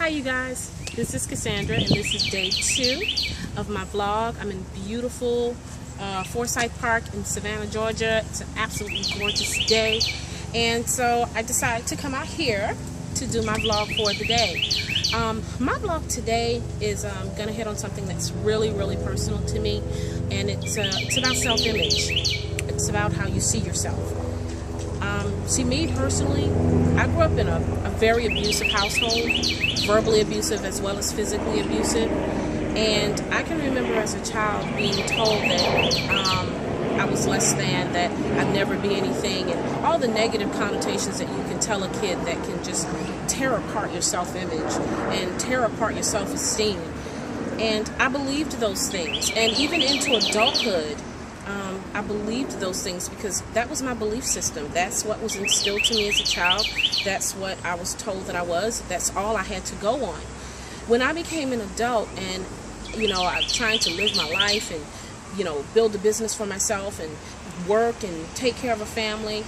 Hi you guys, this is Cassandra and this is day 2 of my vlog. I'm in beautiful Forsyth Park in Savannah, Georgia. It's an absolutely gorgeous day, and so I decided to come out here to do my vlog for the day. My vlog today is going to hit on something that's really personal to me, and it's about self-image. It's about how you see yourself. See, me personally, I grew up in a very abusive household, verbally abusive as well as physically abusive, and I can remember as a child being told that I was less than, that I'd never be anything, and all the negative connotations that you can tell a kid that can just tear apart your self-image and tear apart your self-esteem. And I believed those things, and even into adulthood, I believed those things because that was my belief system. That's what was instilled to me as a child. That's what I was told that I was. That's all I had to go on. When I became an adult and, I'm trying to live my life and, build a business for myself and work and take care of a family,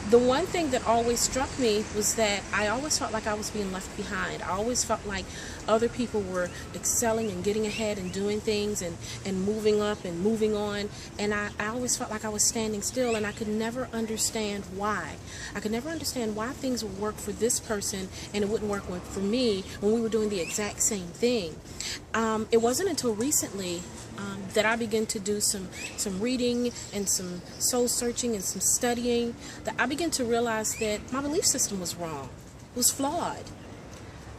the one thing that always struck me was that I always felt like I was being left behind. I always felt like other people were excelling and getting ahead and doing things and moving up and moving on. And I always felt like I was standing still, and I could never understand why. I could never understand why things would work for this person and it wouldn't work for me when we were doing the exact same thing. It wasn't until recently that I began to do some reading and some soul searching and some studying that I began to realize that my belief system was wrong. It was flawed.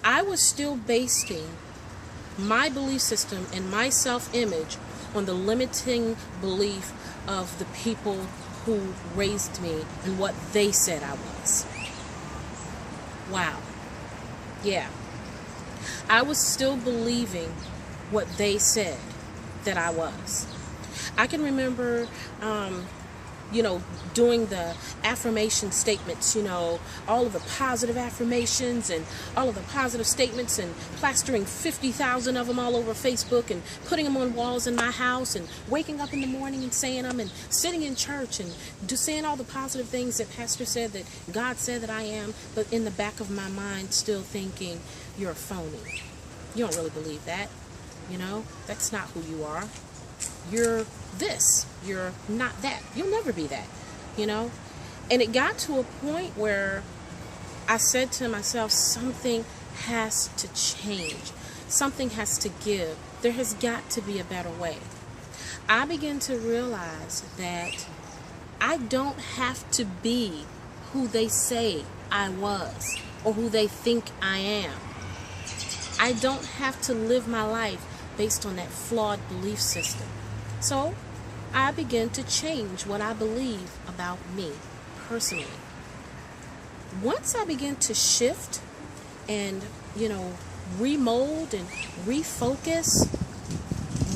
I was still basing my belief system and my self-image on the limiting belief of the people who raised me and what they said I was. Wow. Yeah. I was still believing what they said that I was. I can remember, doing the affirmation statements, all of the positive affirmations and all of the positive statements, and plastering 50,000 of them all over Facebook and putting them on walls in my house, and waking up in the morning and saying them, and sitting in church and saying all the positive things that Pastor said, that God said that I am, but in the back of my mind still thinking, you're a phony. You don't really believe that. That's not who you are. You're this. You're not that. You'll never be that. And it got to a point where I said to myself, something has to change. Something has to give. There has got to be a better way. I began to realize that I don't have to be who they say I was or who they think I am. I don't have to live my life based on that flawed belief system. So I began to change what I believe about me personally. Once I began to shift and, remold and refocus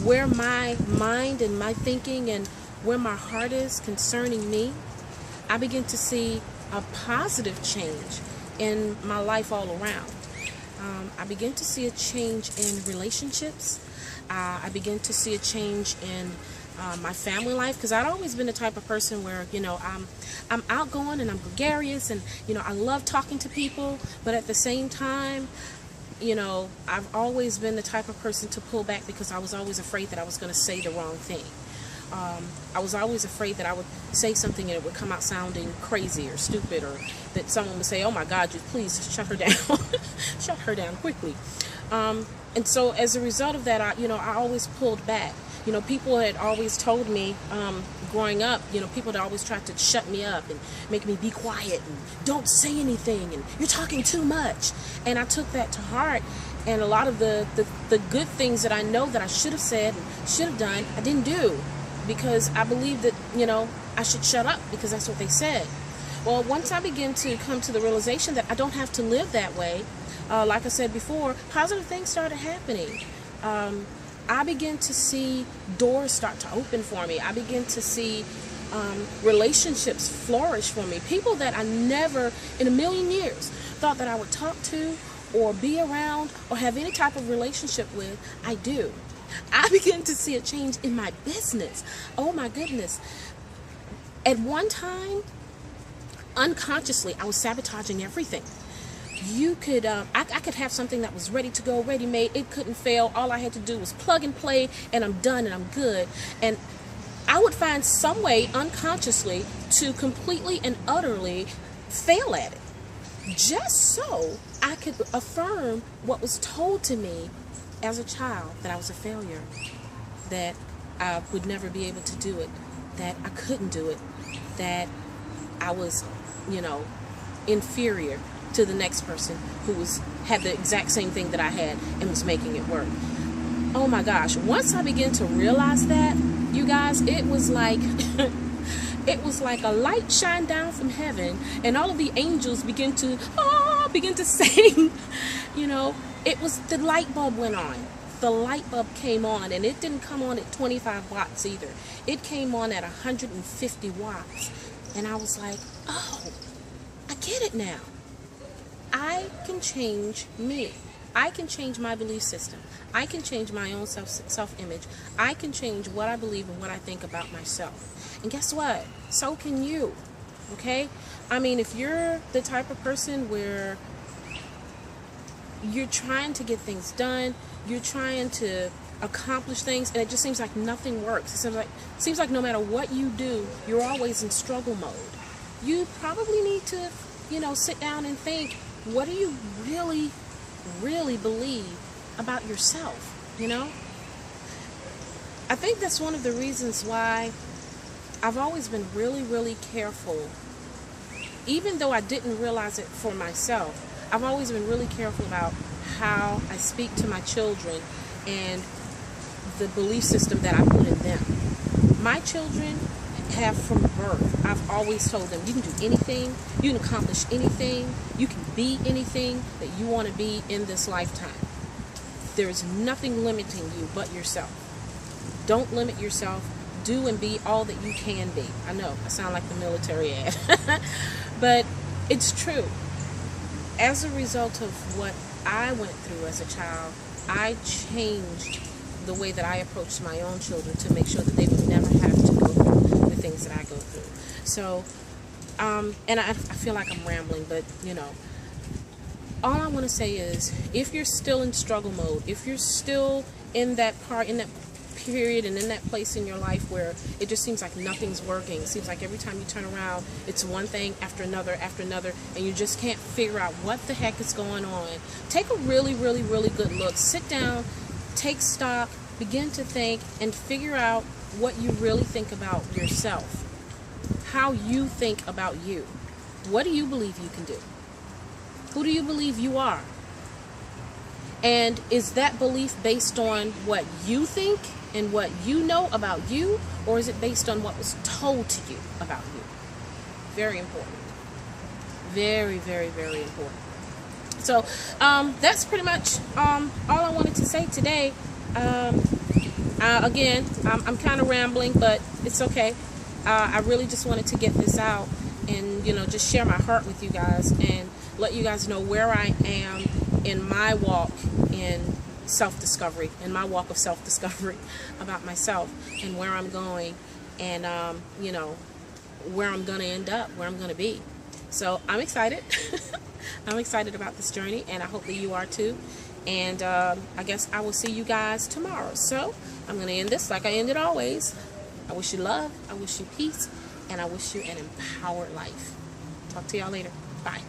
where my mind and my thinking and where my heart is concerning me, I began to see a positive change in my life all around. I began to see a change in relationships. I began to see a change in my family life, because I'd always been the type of person where, I'm outgoing and I'm gregarious, and, I love talking to people, but at the same time, I've always been the type of person to pull back because I was always afraid that I was going to say the wrong thing. I was always afraid that I would say something and it would come out sounding crazy or stupid, or that someone would say, oh my God, you please shut her down. Shut her down quickly. And so as a result of that, I always pulled back. People had always told me growing up, people had always tried to shut me up and make me be quiet and don't say anything and you're talking too much. And I took that to heart. And a lot of the good things that I know that I should have said and should have done, I didn't do, because I believed that, I should shut up because that's what they said. Well, once I began to come to the realization that I don't have to live that way, like I said before, positive things started happening. I began to see doors start to open for me. I began to see relationships flourish for me. People that I never in a million years thought that I would talk to or be around or have any type of relationship with, I do. I began to see a change in my business. Oh my goodness. At one time, unconsciously, I was sabotaging everything. you could, I could have something that was ready to go, ready made. It couldn't fail. All I had to do was plug and play, and I'm done and I'm good. And I would find some way unconsciously to completely and utterly fail at it, just so I could affirm what was told to me as a child, that I was a failure, that I would never be able to do it, that I couldn't do it, that I was, inferior to the next person who had the exact same thing that I had and was making it work. Oh my gosh, once I began to realize that, you guys, it was like it was like a light shined down from heaven, and all of the angels begin to sing. It was, the light bulb went on. The light bulb came on, and it didn't come on at 25 watts either. It came on at 150 watts. And I was like, oh, I get it now. I can change me. I can change my belief system. I can change my own self-image. I can change what I believe and what I think about myself. And guess what? So can you. Okay? I mean, if you're the type of person where you're trying to get things done, you're trying to accomplish things, and it just seems like nothing works. It seems like no matter what you do, you're always in struggle mode. You probably need to, sit down and think, what do you really, really believe about yourself, I think that's one of the reasons why I've always been really, really careful. Even though I didn't realize it for myself, I've always been really careful about how I speak to my children and the belief system that I put in them. My children have from birth, I've always told them, you can do anything, you can accomplish anything, you can be anything that you want to be in this lifetime. There is nothing limiting you but yourself. Don't limit yourself. Do and be all that you can be. I know, I sound like the military ad. But it's true. As a result of what I went through as a child, I changed the way that I approached my own children to make sure that they would never have to go through the things that I go through. So, and I feel like I'm rambling, but, all I want to say is, if you're still in struggle mode, if you're still in that period and in that place in your life where it just seems like nothing's working, it seems like every time you turn around, it's one thing after another, and you just can't figure out what the heck is going on, take a really, really, really good look. Sit down, take stock, begin to think, and figure out what you really think about yourself. How you think about you. What do you believe you can do? Who do you believe you are? And is that belief based on what you think and what you know about you, or is it based on what was told to you about you? Very important. Very, very, very important. So that's pretty much all I wanted to say today. Again, I'm kind of rambling, but it's okay. I really just wanted to get this out and, just share my heart with you guys and let you guys know where I am in my walk in self-discovery, in my walk of self-discovery about myself and where I'm going and, where I'm going to end up, where I'm going to be. So I'm excited. I'm excited about this journey, and I hope that you are too. And I guess I will see you guys tomorrow. So I'm going to end this like I end it always. I wish you love, I wish you peace, and I wish you an empowered life. Talk to y'all later. Bye.